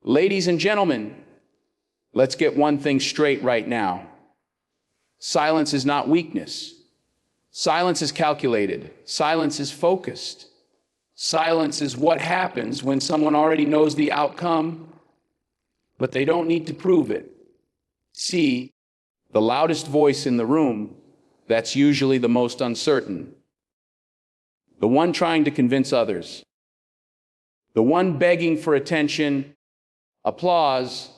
Ladies and gentlemen, let's get one thing straight right now. Silence is not weakness. Silence is calculated. Silence is focused. Silence is what happens when someone already knows the outcome, but they don't need to prove it. See, the loudest voice in the room, that's usually the most uncertain. The one trying to convince others. The one begging for attention, applause,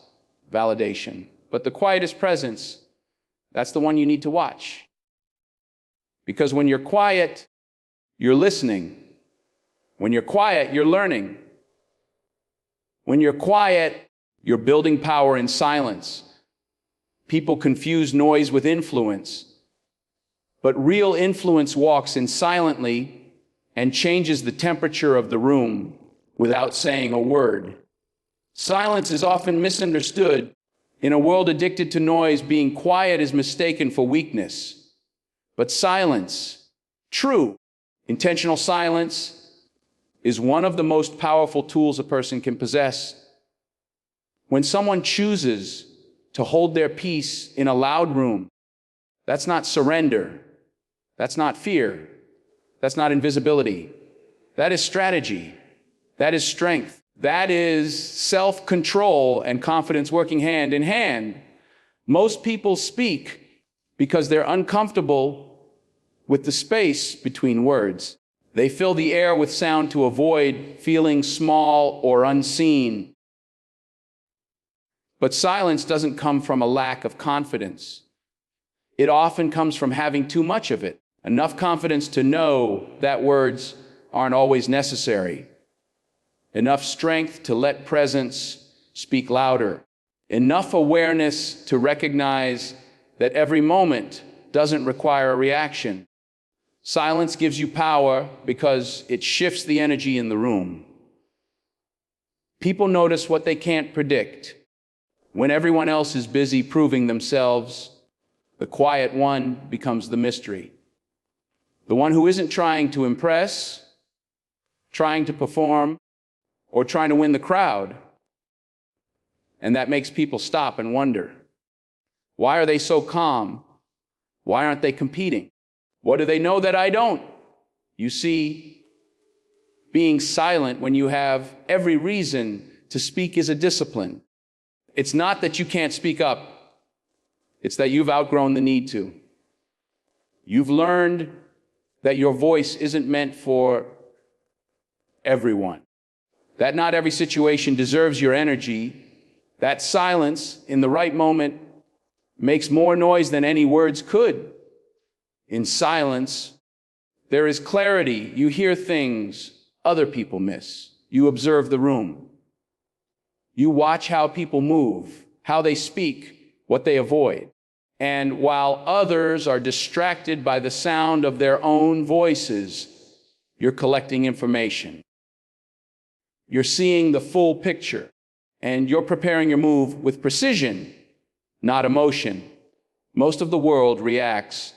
validation. But the quietest presence, that's the one you need to watch. Because when you're quiet, you're listening. When you're quiet, you're learning. When you're quiet, you're building power in silence. People confuse noise with influence. But real influence walks in silently and changes the temperature of the room without saying a word. Silence is often misunderstood. In a world addicted to noise, being quiet is mistaken for weakness. But silence, true, intentional silence, is one of the most powerful tools a person can possess. When someone chooses to hold their peace in a loud room, that's not surrender. That's not fear. That's not invisibility. That is strategy. That is strength. That is self-control and confidence working hand in hand. Most people speak because they're uncomfortable with the space between words. They fill the air with sound to avoid feeling small or unseen. But silence doesn't come from a lack of confidence. It often comes from having too much of it. Enough confidence to know that words aren't always necessary. Enough strength to let presence speak louder. Enough awareness to recognize that every moment doesn't require a reaction. Silence gives you power because it shifts the energy in the room. People notice what they can't predict. When everyone else is busy proving themselves, the quiet one becomes the mystery. The one who isn't trying to impress, trying to perform, or trying to win the crowd. And that makes people stop and wonder, why are they so calm? Why aren't they competing? What do they know that I don't? You see, being silent when you have every reason to speak is a discipline. It's not that you can't speak up. It's that you've outgrown the need to. You've learned that your voice isn't meant for everyone. That not every situation deserves your energy. That silence in the right moment makes more noise than any words could. In silence, there is clarity. You hear things other people miss. You observe the room. You watch how people move, how they speak, what they avoid. And while others are distracted by the sound of their own voices, you're collecting information. You're seeing the full picture, and you're preparing your move with precision, not emotion. Most of the world reacts.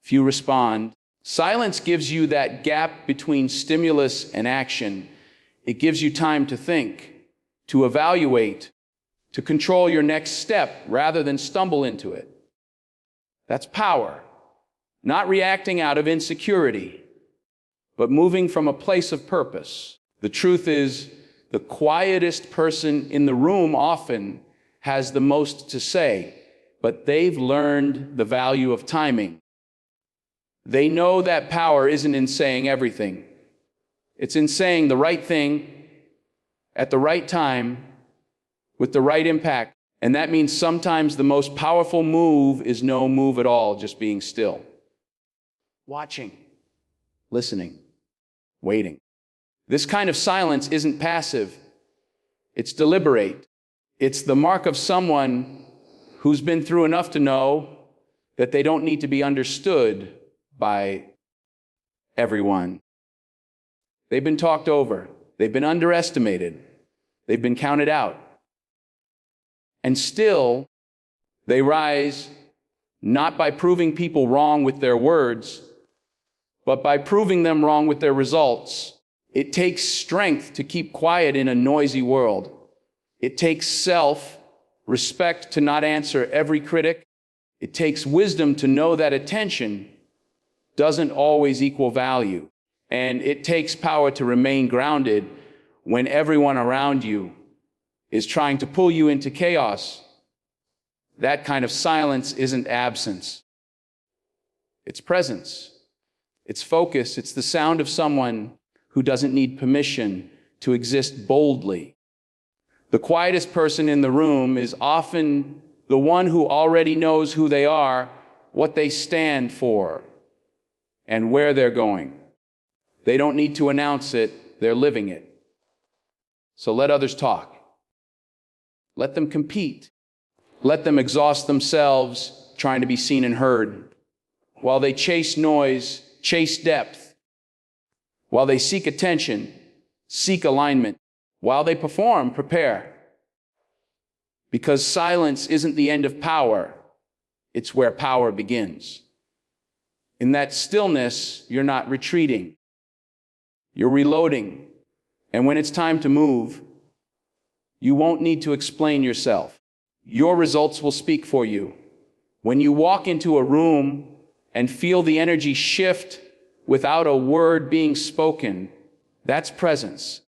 Few respond. Silence gives you that gap between stimulus and action. It gives you time to think, to evaluate, to control your next step rather than stumble into it. That's power. Not reacting out of insecurity, but moving from a place of purpose. The truth is, the quietest person in the room often has the most to say, but they've learned the value of timing. They know that power isn't in saying everything. It's in saying the right thing at the right time with the right impact. And that means sometimes the most powerful move is no move at all, just being still. Watching, listening, waiting. This kind of silence isn't passive. It's deliberate. It's the mark of someone who's been through enough to know that they don't need to be understood by everyone. They've been talked over. They've been underestimated. They've been counted out. And still, they rise not by proving people wrong with their words, but by proving them wrong with their results. It takes strength to keep quiet in a noisy world. It takes self-respect to not answer every critic. It takes wisdom to know that attention doesn't always equal value. And it takes power to remain grounded when everyone around you is trying to pull you into chaos. That kind of silence isn't absence. It's presence. It's focus. It's the sound of someone who doesn't need permission to exist boldly. The quietest person in the room is often the one who already knows who they are, what they stand for, and where they're going. They don't need to announce it, they're living it. So let others talk. Let them compete. Let them exhaust themselves trying to be seen and heard. While they chase noise, chase depth. While they seek attention, seek alignment. While they perform, prepare. Because silence isn't the end of power, it's where power begins. In that stillness, you're not retreating. You're reloading. And when it's time to move, you won't need to explain yourself. Your results will speak for you. When you walk into a room and feel the energy shift without a word being spoken, that's presence.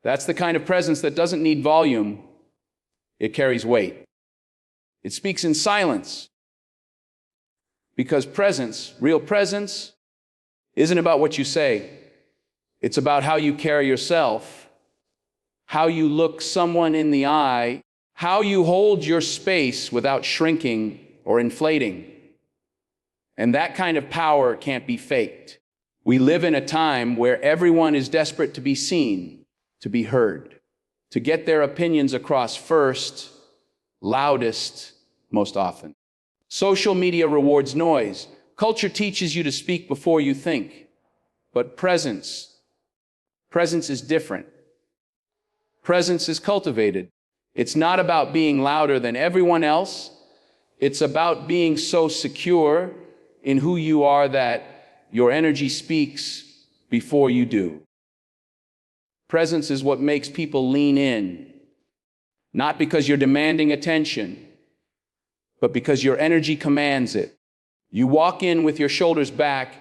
That's the kind of presence that doesn't need volume. It carries weight. It speaks in silence. Because presence, real presence, isn't about what you say. It's about how you carry yourself, how you look someone in the eye, how you hold your space without shrinking or inflating. And that kind of power can't be faked. We live in a time where everyone is desperate to be seen, to be heard, to get their opinions across first, loudest, most often. Social media rewards noise. Culture teaches you to speak before you think. But presence is different. Presence is cultivated. It's not about being louder than everyone else. It's about being so secure in who you are that your energy speaks before you do. Presence is what makes people lean in, not because you're demanding attention, but because your energy commands it. You walk in with your shoulders back,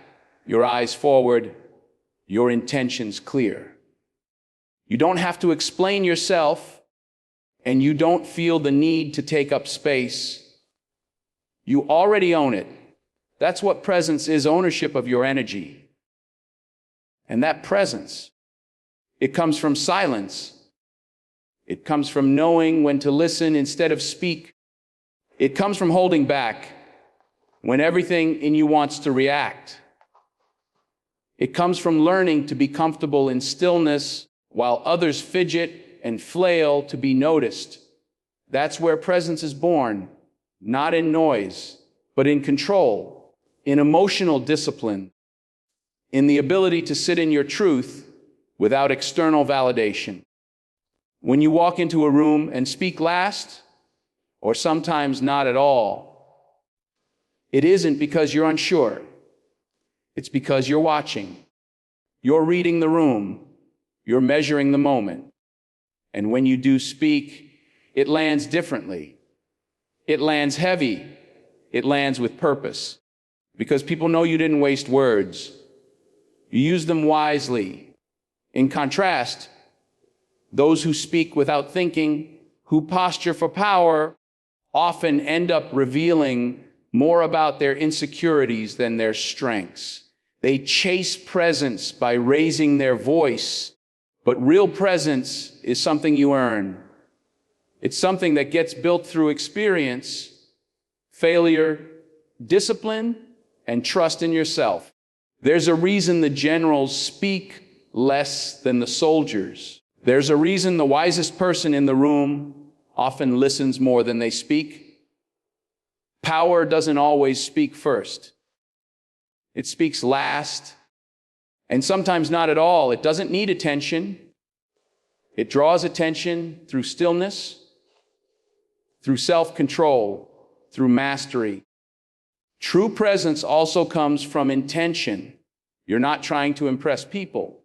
your eyes forward, your intentions clear. You don't have to explain yourself, and you don't feel the need to take up space. You already own it. That's what presence is, ownership of your energy. And that presence, it comes from silence. It comes from knowing when to listen instead of speak. It comes from holding back when everything in you wants to react. It comes from learning to be comfortable in stillness while others fidget and flail to be noticed. That's where presence is born, not in noise, but in control, in emotional discipline, in the ability to sit in your truth without external validation. When you walk into a room and speak last, or sometimes not at all, it isn't because you're unsure. It's because you're watching. You're reading the room. You're measuring the moment. And when you do speak, it lands differently. It lands heavy. It lands with purpose. Because people know you didn't waste words. You use them wisely. In contrast, those who speak without thinking, who posture for power, often end up revealing more about their insecurities than their strengths. They chase presence by raising their voice, but real presence is something you earn. It's something that gets built through experience, failure, discipline, and trust in yourself. There's a reason the generals speak less than the soldiers. There's a reason the wisest person in the room often listens more than they speak. Power doesn't always speak first. It speaks last, and sometimes not at all. It doesn't need attention. It draws attention through stillness, through self-control, through mastery. True presence also comes from intention. You're not trying to impress people.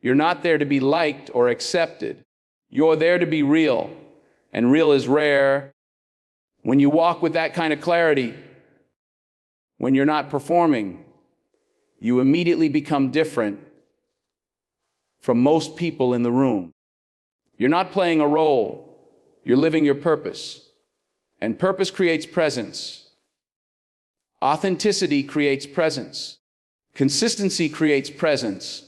You're not there to be liked or accepted. You're there to be real, and real is rare. When you walk with that kind of clarity, when you're not performing, you immediately become different from most people in the room. You're not playing a role, you're living your purpose. And purpose creates presence. Authenticity creates presence. Consistency creates presence.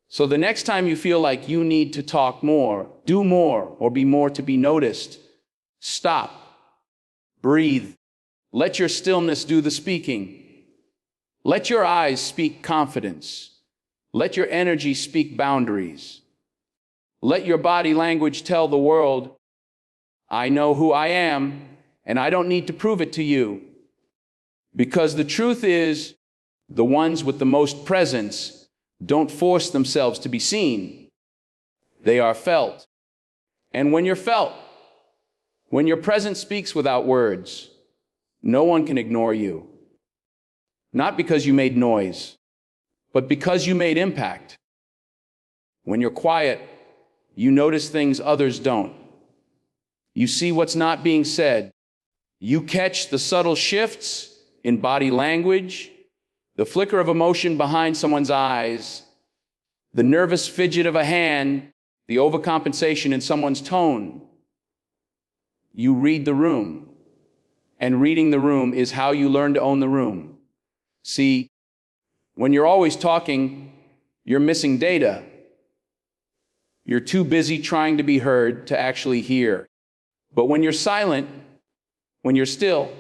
So the next time you feel like you need to talk more, do more, or be more to be noticed, stop, breathe, let your stillness do the speaking. Let your eyes speak confidence. Let your energy speak boundaries. Let your body language tell the world, I know who I am, and I don't need to prove it to you. Because the truth is, the ones with the most presence don't force themselves to be seen. They are felt. And when you're felt, when your presence speaks without words, no one can ignore you. Not because you made noise, but because you made impact. When you're quiet, you notice things others don't. You see what's not being said. You catch the subtle shifts in body language, the flicker of emotion behind someone's eyes, the nervous fidget of a hand, the overcompensation in someone's tone. You read the room, and reading the room is how you learn to own the room. See, when you're always talking, you're missing data. You're too busy trying to be heard to actually hear. But when you're silent, when you're still,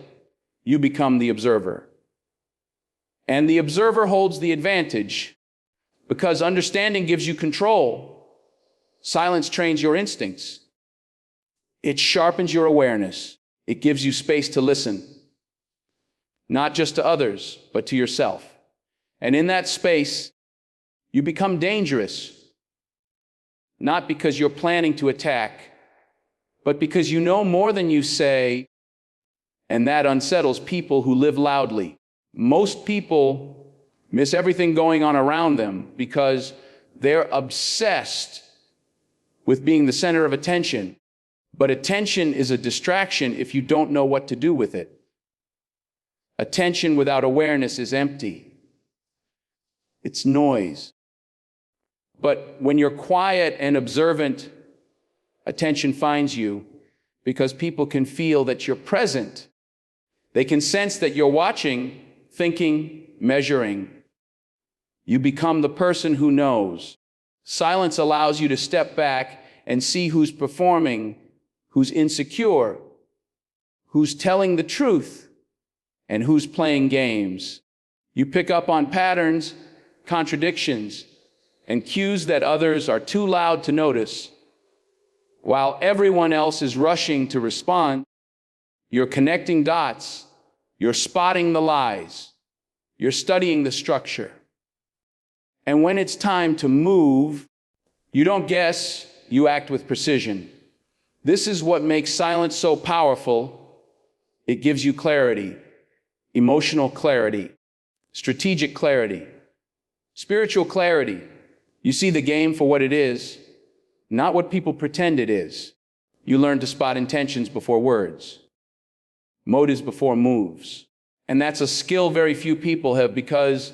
you become the observer. And the observer holds the advantage because understanding gives you control. Silence trains your instincts. It sharpens your awareness. It gives you space to listen, not just to others, but to yourself. And in that space, you become dangerous, not because you're planning to attack, but because you know more than you say, and that unsettles people who live loudly. Most people miss everything going on around them because they're obsessed with being the center of attention. But attention is a distraction if you don't know what to do with it. Attention without awareness is empty. It's noise. But when you're quiet and observant, attention finds you because people can feel that you're present. They can sense that you're watching, thinking, measuring. You become the person who knows. Silence allows you to step back and see who's performing, who's insecure, who's telling the truth, and who's playing games. You pick up on patterns, contradictions, and cues that others are too loud to notice. While everyone else is rushing to respond, you're connecting dots, you're spotting the lies, you're studying the structure. And when it's time to move, you don't guess, you act with precision. This is what makes silence so powerful. It gives you clarity, emotional clarity, strategic clarity, spiritual clarity. You see the game for what it is, not what people pretend it is. You learn to spot intentions before words, motives before moves. And that's a skill very few people have because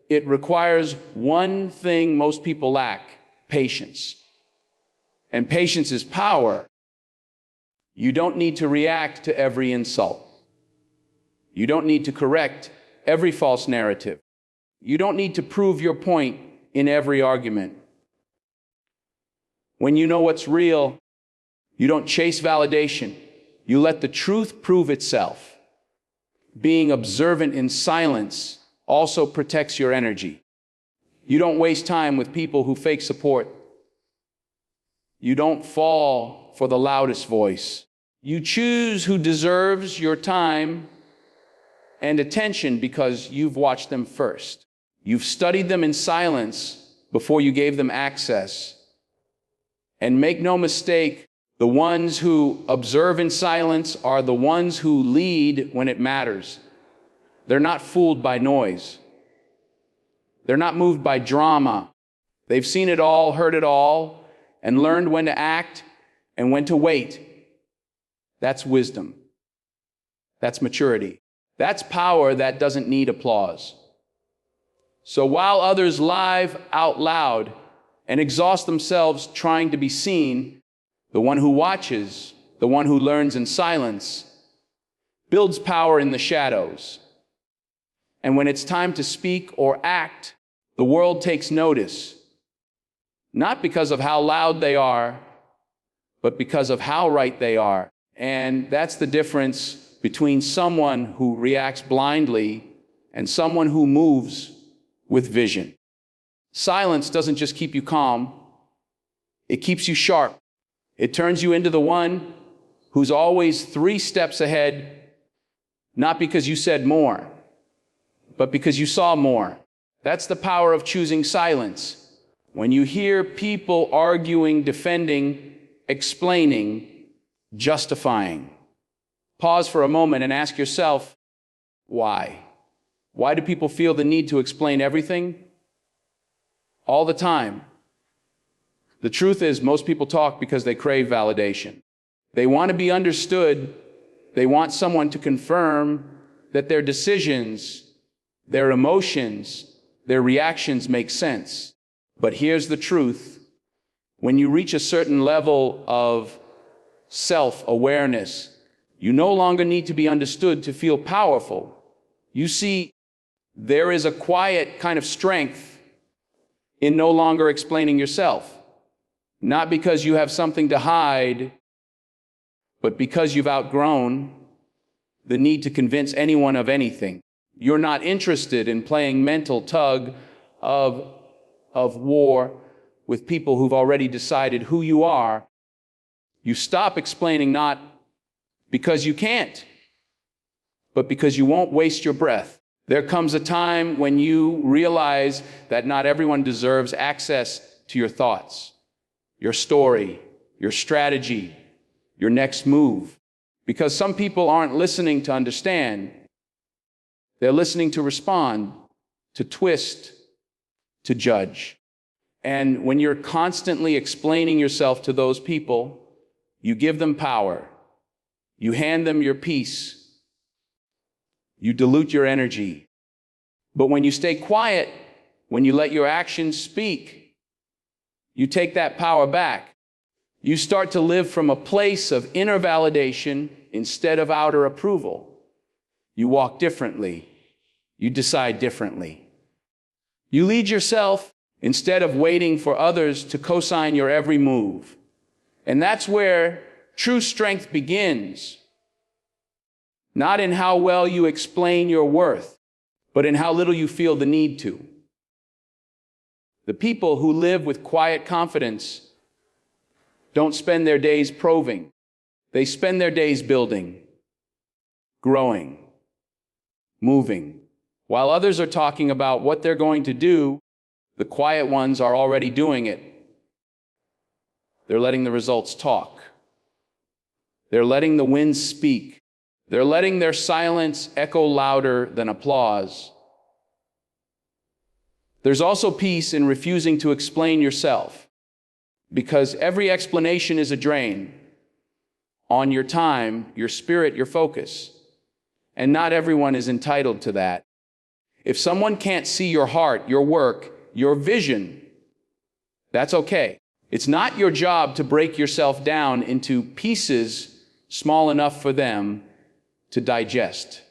it requires one thing most people lack: patience. And patience is power. You don't need to react to every insult. You don't need to correct every false narrative. You don't need to prove your point in every argument. When you know what's real, you don't chase validation. You let the truth prove itself. Being observant in silence also protects your energy. You don't waste time with people who fake support. You don't fall for the loudest voice. You choose who deserves your time and attention because you've watched them first. You've studied them in silence before you gave them access. And make no mistake, the ones who observe in silence are the ones who lead when it matters. They're not fooled by noise. They're not moved by drama. They've seen it all, heard it all, and learned when to act and when to wait. That's wisdom. That's maturity. That's power that doesn't need applause. So while others lie out loud and exhaust themselves trying to be seen, the one who watches, the one who learns in silence, builds power in the shadows. And when it's time to speak or act, the world takes notice, not because of how loud they are, but because of how right they are. And that's the difference between someone who reacts blindly and someone who moves with vision. Silence doesn't just keep you calm, it keeps you sharp. It turns you into the one who's always 3 steps ahead, not because you said more, but because you saw more. That's the power of choosing silence. When you hear people arguing, defending, explaining, justifying, pause for a moment and ask yourself, why? Why do people feel the need to explain everything? All the time. The truth is, most people talk because they crave validation. They want to be understood. They want someone to confirm that their decisions, their emotions, their reactions make sense. But here's the truth. When you reach a certain level of self-awareness, you no longer need to be understood to feel powerful. You see, there is a quiet kind of strength in no longer explaining yourself. Not because you have something to hide, but because you've outgrown the need to convince anyone of anything. You're not interested in playing mental tug of war with people who've already decided who you are. You stop explaining not because you can't, but because you won't waste your breath. There comes a time when you realize that not everyone deserves access to your thoughts, your story, your strategy, your next move. Because some people aren't listening to understand. They're listening to respond, to twist, to judge. And when you're constantly explaining yourself to those people, you give them power. You hand them your peace. You dilute your energy. But when you stay quiet, when you let your actions speak, you take that power back. You start to live from a place of inner validation instead of outer approval. You walk differently. You decide differently. You lead yourself instead of waiting for others to co-sign your every move. And that's where true strength begins. Not in how well you explain your worth, but in how little you feel the need to. The people who live with quiet confidence don't spend their days proving. They spend their days building, growing, moving. While others are talking about what they're going to do, the quiet ones are already doing it. They're letting the results talk. They're letting the winds speak. They're letting their silence echo louder than applause. There's also peace in refusing to explain yourself, because every explanation is a drain on your time, your spirit, your focus. And not everyone is entitled to that. If someone can't see your heart, your work, your vision, that's okay. It's not your job to break yourself down into pieces small enough for them to digest.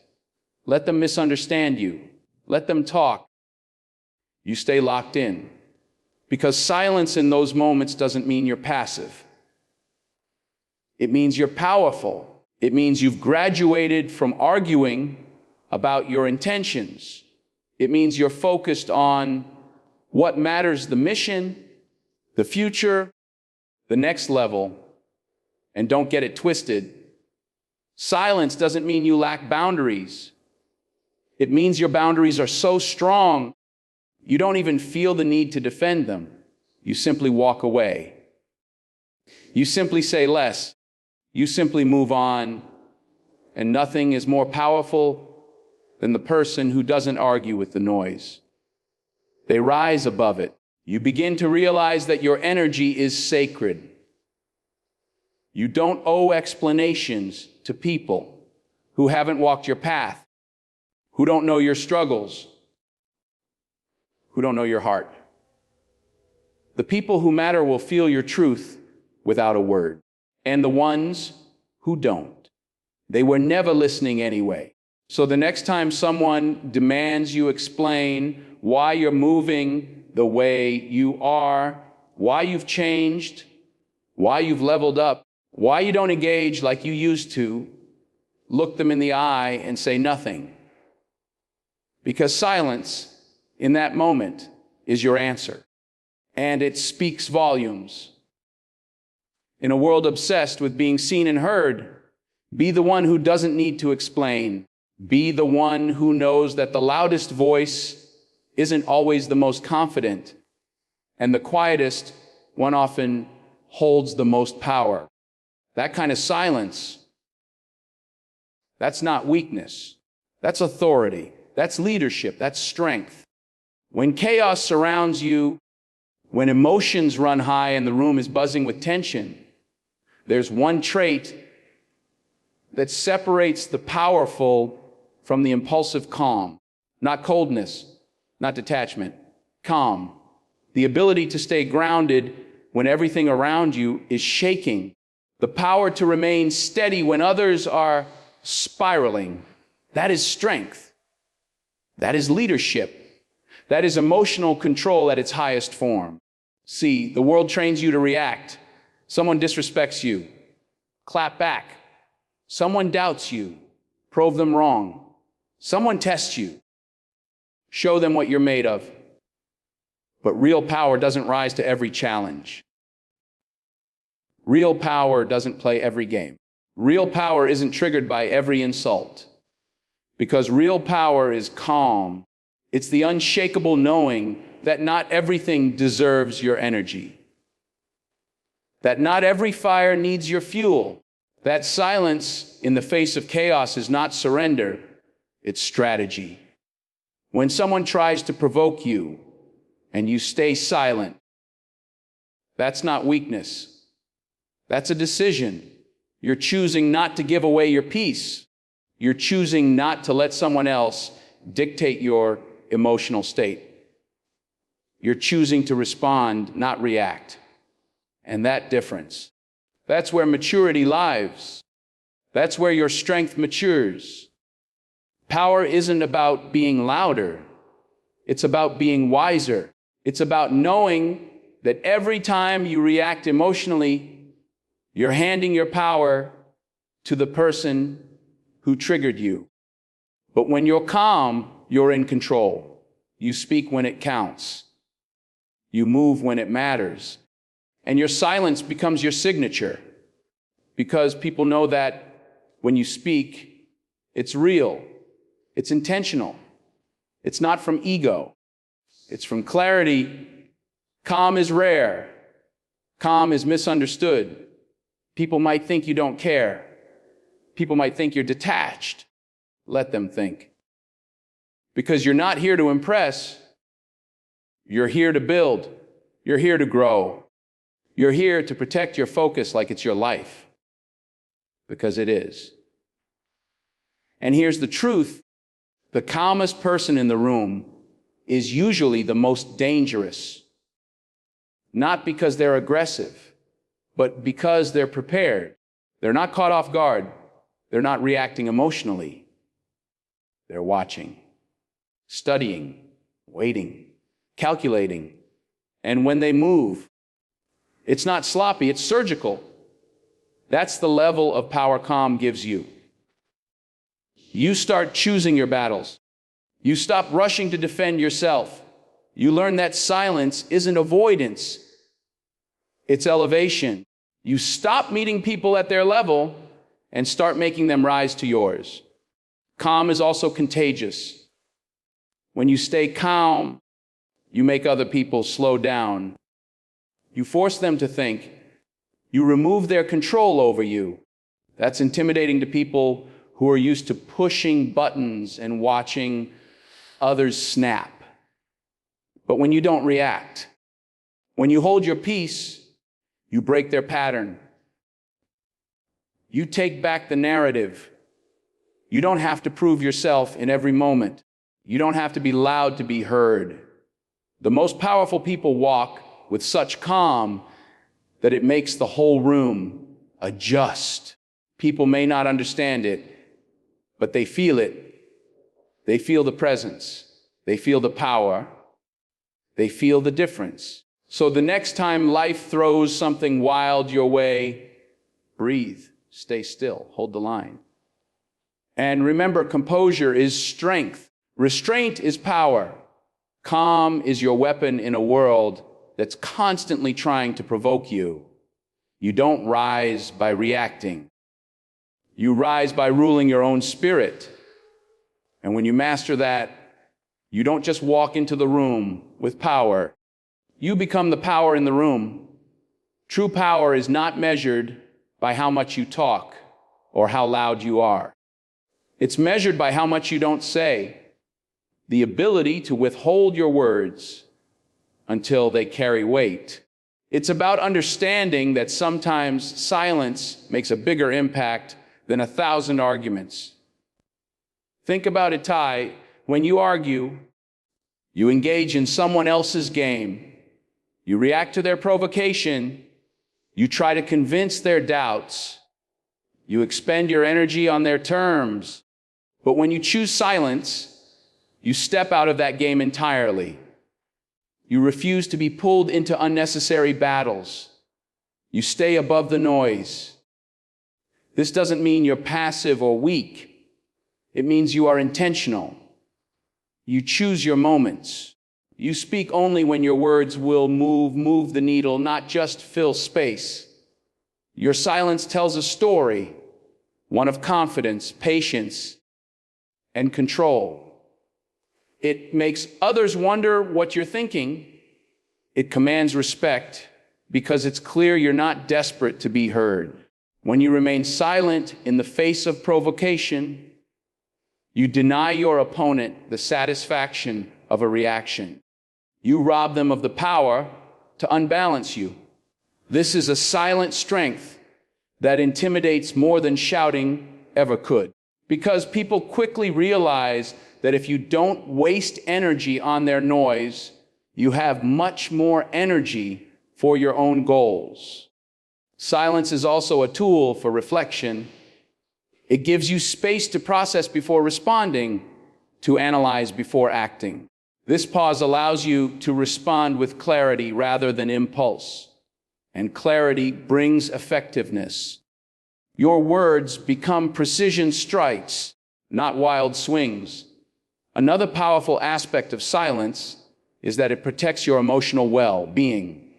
Let them misunderstand you. Let them talk. You stay locked in. Because silence in those moments doesn't mean you're passive. It means you're powerful. It means you've graduated from arguing about your intentions. It means you're focused on what matters, the mission, the future, the next level. And don't get it twisted. Silence doesn't mean you lack boundaries. It means your boundaries are so strong, you don't even feel the need to defend them. You simply walk away. You simply say less. You simply move on. And nothing is more powerful than the person who doesn't argue with the noise. They rise above it. You begin to realize that your energy is sacred. You don't owe explanations to people who haven't walked your path, who don't know your struggles, who don't know your heart. The people who matter will feel your truth without a word. And the ones who don't, they were never listening anyway. So the next time someone demands you explain why you're moving the way you are, why you've changed, why you've leveled up, why you don't engage like you used to, look them in the eye and say nothing. Because silence in that moment is your answer. And it speaks volumes. In a world obsessed with being seen and heard, be the one who doesn't need to explain. Be the one who knows that the loudest voice isn't always the most confident, and the quietest one often holds the most power. That kind of silence, that's not weakness. That's authority. That's leadership. That's strength. When chaos surrounds you, when emotions run high and the room is buzzing with tension, there's one trait that separates the powerful from the impulsive calm. Not coldness, not detachment, calm. The ability to stay grounded when everything around you is shaking. The power to remain steady when others are spiraling. That is strength. That is leadership. That is emotional control at its highest form. See, the world trains you to react. Someone disrespects you, clap back. Someone doubts you, prove them wrong. Someone tests you, show them what you're made of. But real power doesn't rise to every challenge. Real power doesn't play every game. Real power isn't triggered by every insult. Because real power is calm. It's the unshakable knowing that not everything deserves your energy. That not every fire needs your fuel. That silence in the face of chaos is not surrender, it's strategy. When someone tries to provoke you and you stay silent, that's not weakness. That's a decision. You're choosing not to give away your peace. You're choosing not to let someone else dictate your emotional state. You're choosing to respond, not react. And that difference, that's where maturity lies. That's where your strength matures. Power isn't about being louder. It's about being wiser. It's about knowing that every time you react emotionally, you're handing your power to the person who triggered you. But when you're calm, you're in control. You speak when it counts. You move when it matters. And your silence becomes your signature, because people know that when you speak, it's real, it's intentional, it's not from ego, it's from clarity. Calm is rare. Calm is misunderstood. People might think you don't care. People might think you're detached. Let them think. Because you're not here to impress. You're here to build. You're here to grow. You're here to protect your focus like it's your life. Because it is. And here's the truth. The calmest person in the room is usually the most dangerous. Not because they're aggressive, but because they're prepared. They're not caught off guard. They're not reacting emotionally. They're watching, studying, waiting, calculating. And when they move, it's not sloppy, it's surgical. That's the level of power calm gives you. You start choosing your battles. You stop rushing to defend yourself. You learn that silence isn't avoidance, it's elevation. You stop meeting people at their level and start making them rise to yours. Calm is also contagious. When you stay calm, you make other people slow down. You force them to think. You remove their control over you. That's intimidating to people who are used to pushing buttons and watching others snap. But when you don't react, when you hold your peace, you break their pattern. You take back the narrative. You don't have to prove yourself in every moment. You don't have to be loud to be heard. The most powerful people walk with such calm that it makes the whole room adjust. People may not understand it, but they feel it. They feel the presence. They feel the power. They feel the difference. So the next time life throws something wild your way, breathe, stay still, hold the line. And remember, composure is strength. Restraint is power. Calm is your weapon in a world that's constantly trying to provoke you. You don't rise by reacting. You rise by ruling your own spirit. And when you master that, you don't just walk into the room with power. You become the power in the room. True power is not measured by how much you talk or how loud you are. It's measured by how much you don't say. The ability to withhold your words until they carry weight. It's about understanding that sometimes silence makes a bigger impact than 1,000 arguments. Think about it, Ty. When you argue, you engage in someone else's game. You react to their provocation. You try to convince their doubts. You expend your energy on their terms. But when you choose silence, you step out of that game entirely. You refuse to be pulled into unnecessary battles. You stay above the noise. This doesn't mean you're passive or weak. It means you are intentional. You choose your moments. You speak only when your words will move the needle, not just fill space. Your silence tells a story, one of confidence, patience, and control. It makes others wonder what you're thinking. It commands respect because it's clear you're not desperate to be heard. When you remain silent in the face of provocation, you deny your opponent the satisfaction of a reaction. You rob them of the power to unbalance you. This is a silent strength that intimidates more than shouting ever could. Because people quickly realize that if you don't waste energy on their noise, you have much more energy for your own goals. Silence is also a tool for reflection. It gives you space to process before responding, to analyze before acting. This pause allows you to respond with clarity rather than impulse. And clarity brings effectiveness. Your words become precision strikes, not wild swings. Another powerful aspect of silence is that it protects your emotional well-being.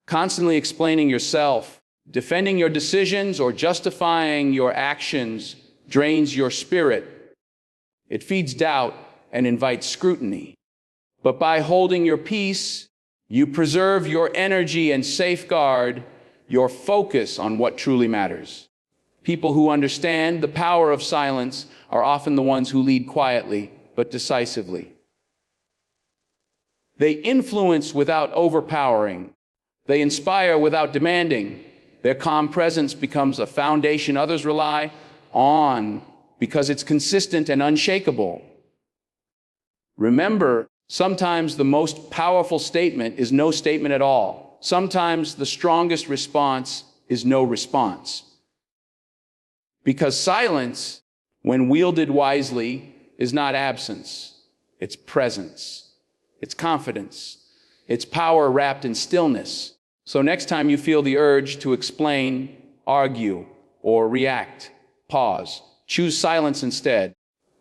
Constantly explaining yourself, defending your decisions, or justifying your actions drains your spirit. It feeds doubt and invites scrutiny. But by holding your peace, you preserve your energy and safeguard your focus on what truly matters. People who understand the power of silence are often the ones who lead quietly but decisively. They influence without overpowering. They inspire without demanding. Their calm presence becomes a foundation others rely on because it's consistent and unshakable. Remember, sometimes the most powerful statement is no statement at all. Sometimes the strongest response is no response. Because silence, when wielded wisely, is not absence. It's presence. It's confidence. It's power wrapped in stillness. So next time you feel the urge to explain, argue, or react, pause. Choose silence instead.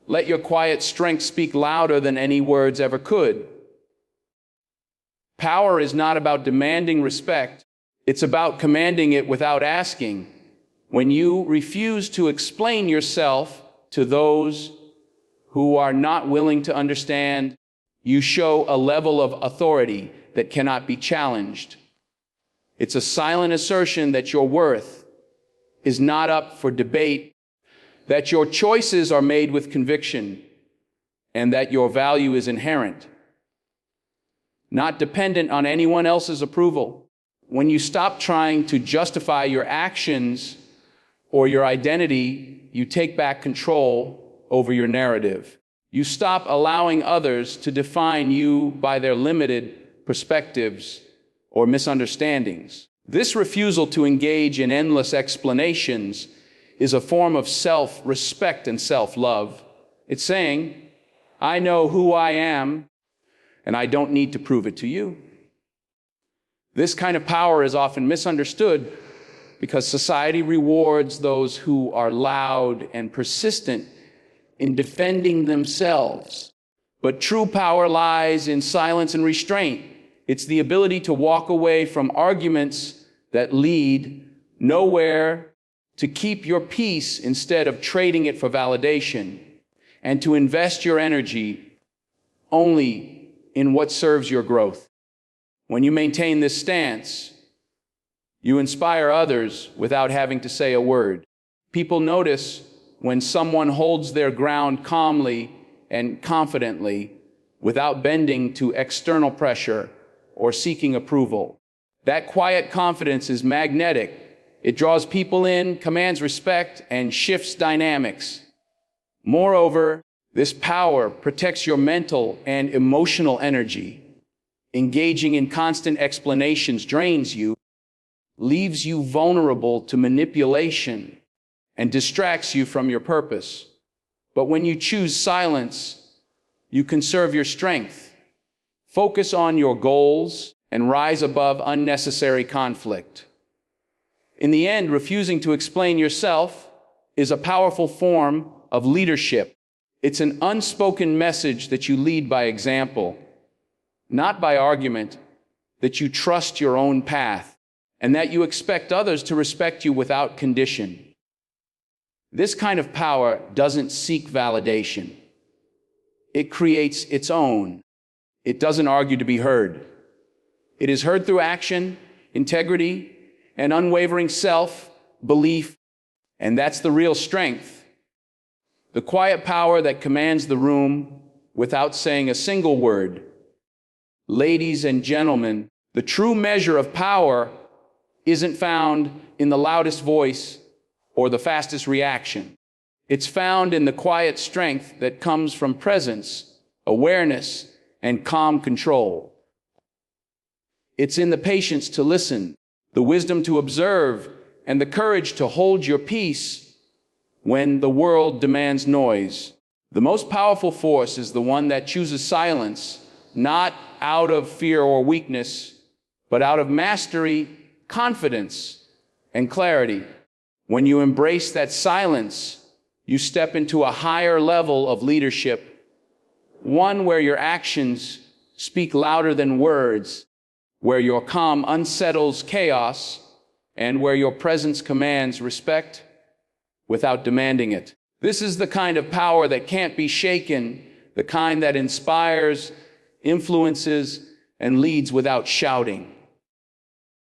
Let your quiet strength speak louder than any words ever could. Power is not about demanding respect. It's about commanding it without asking. When you refuse to explain yourself to those who are not willing to understand, you show a level of authority that cannot be challenged. It's a silent assertion that your worth is not up for debate, that your choices are made with conviction, and that your value is inherent, not dependent on anyone else's approval. When you stop trying to justify your actions or your identity, you take back control over your narrative. You stop allowing others to define you by their limited perspectives or misunderstandings. This refusal to engage in endless explanations is a form of self-respect and self-love. It's saying, I know who I am, and I don't need to prove it to you. This kind of power is often misunderstood because society rewards those who are loud and persistent in defending themselves. But true power lies in silence and restraint. It's the ability to walk away from arguments that lead nowhere, to keep your peace instead of trading it for validation, and to invest your energy only in what serves your growth. When you maintain this stance, you inspire others without having to say a word. People notice when someone holds their ground calmly and confidently without bending to external pressure or seeking approval. That quiet confidence is magnetic. It draws people in, commands respect, and shifts dynamics. Moreover, this power protects your mental and emotional energy. Engaging in constant explanations drains you, leaves you vulnerable to manipulation, and distracts you from your purpose. But when you choose silence, you conserve your strength. Focus on your goals and rise above unnecessary conflict. In the end, refusing to explain yourself is a powerful form of leadership. It's an unspoken message that you lead by example, not by argument, that you trust your own path, and that you expect others to respect you without condition. This kind of power doesn't seek validation. It creates its own. It doesn't argue to be heard. It is heard through action, integrity, and unwavering self-belief, and that's the real strength. The quiet power that commands the room without saying a single word. Ladies and gentlemen, the true measure of power isn't found in the loudest voice or the fastest reaction. It's found in the quiet strength that comes from presence, awareness, and calm control. It's in the patience to listen, the wisdom to observe, and the courage to hold your peace when the world demands noise. The most powerful force is the one that chooses silence, not out of fear or weakness, but out of mastery, confidence, and clarity. When you embrace that silence, you step into a higher level of leadership, one where your actions speak louder than words, where your calm unsettles chaos, and where your presence commands respect without demanding it. This is the kind of power that can't be shaken, the kind that inspires, influences, and leads without shouting.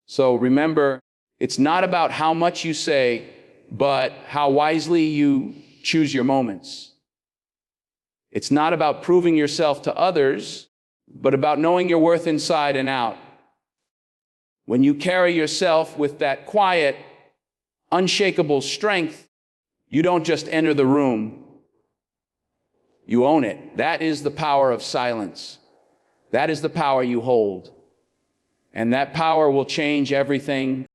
So remember, it's not about how much you say, but how wisely you choose your moments. It's not about proving yourself to others, but about knowing your worth inside and out. When you carry yourself with that quiet, unshakable strength, you don't just enter the room, you own it. That is the power of silence. That is the power you hold. And that power will change everything